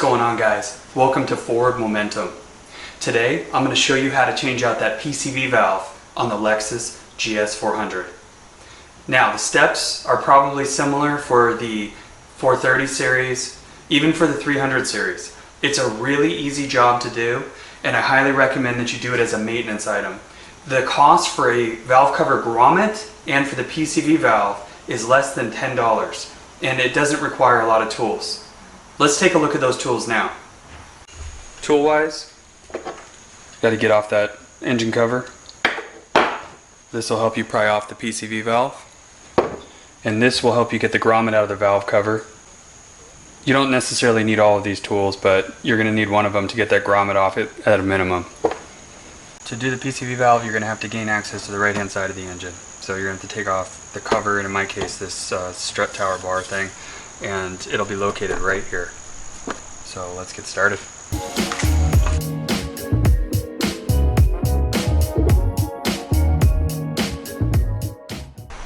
going on, guys? Welcome to Forward Momentum. Today I'm going to show you how to change out that PCV valve on the LEXUS GS400. Now the steps are probably similar for the 430 series, even for the 300 series. It's a really easy job to do, and I highly recommend that you do it as a maintenance item. The cost for a valve cover grommet and for the PCV valve is less than $10, and it doesn't require a lot of tools. Let's take a look at those tools now. Tool-wise, got to get off that engine cover. This will help you pry off the PCV valve, and this will help you get the grommet out of the valve cover. You don't necessarily need all of these tools, but you're going to need one of them to get that grommet off it at a minimum. To do the PCV valve, you're going to have to gain access to the right hand side of the engine. So you're going to have to take off the cover, and in my case this strut tower bar thing, and it'll be located right here. So let's get started.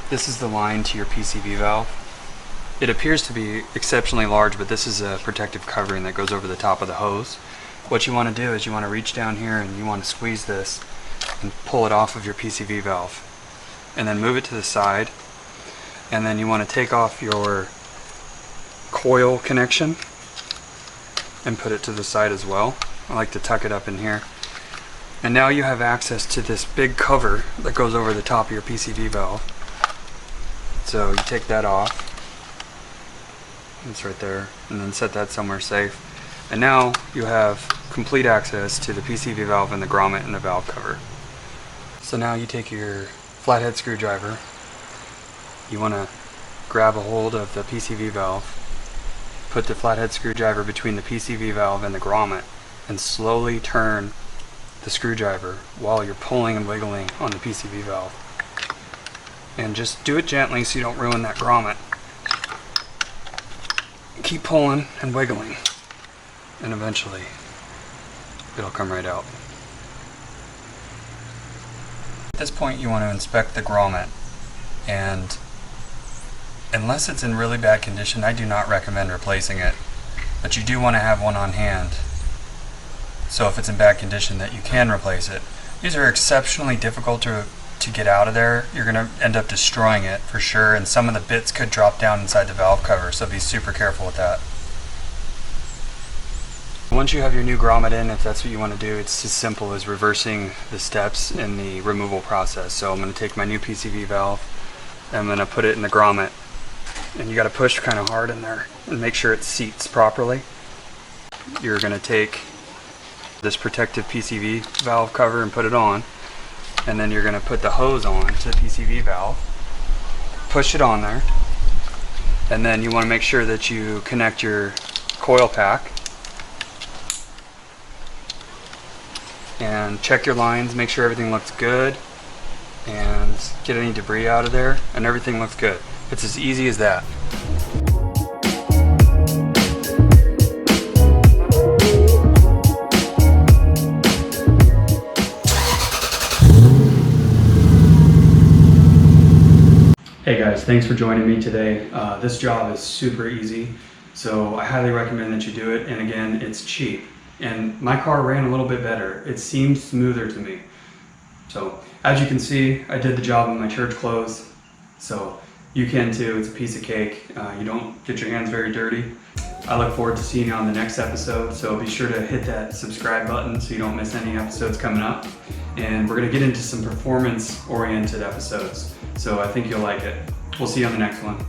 This is the line to your PCV valve. It appears to be exceptionally large, but this is a protective covering that goes over the top of the hose. What you want to do is you want to reach down here and you want to squeeze this and pull it off of your PCV valve, and then move it to the side, and then you want to take off your coil connection and put it to the side as well. I like to tuck it up in here, and now you have access to this big cover that goes over the top of your PCV valve. So you take that off, it's right there, and then set that somewhere safe, and now you have complete access to the PCV valve and the grommet and the valve cover. So now you take your flathead screwdriver, you want to grab a hold of the PCV valve, put the flathead screwdriver between the PCV valve and the grommet, and slowly turn the screwdriver while you're pulling and wiggling on the PCV valve. And just do it gently so you don't ruin that grommet. Keep pulling and wiggling, and eventually it'll come right out. At this point you want to inspect the grommet, and unless it's in really bad condition, I do not recommend replacing it, but you do want to have one on hand, so if it's in bad condition that you can replace it. These are exceptionally difficult to get out of there. You're going to end up destroying it for sure, and some of the bits could drop down inside the valve cover, so be super careful with that. Once you have your new grommet in, if that's what you want to do, it's as simple as reversing the steps in the removal process. So I'm going to take my new PCV valve and I'm going to put it in the grommet, and you got to push kind of hard in there and make sure it seats properly. You're going to take this protective PCV valve cover and put it on, and then you're going to put the hose on to the PCV valve, push it on there, and then you want to make sure that you connect your coil pack and check your lines, make sure everything looks good, and get any debris out of there, and everything looks good. It's as easy as that. Hey guys, thanks for joining me today. This job is super easy, so I highly recommend that you do it, and again, it's cheap. And my car ran a little bit better. It seemed smoother to me. So as you can see, I did the job in my church clothes, so you can too. It's a piece of cake. You don't get your hands very dirty. I look forward to seeing you on the next episode, so be sure to hit that subscribe button so you don't miss any episodes coming up. And we're going to get into some performance oriented episodes, so I think you'll like it. We'll see you on the next one.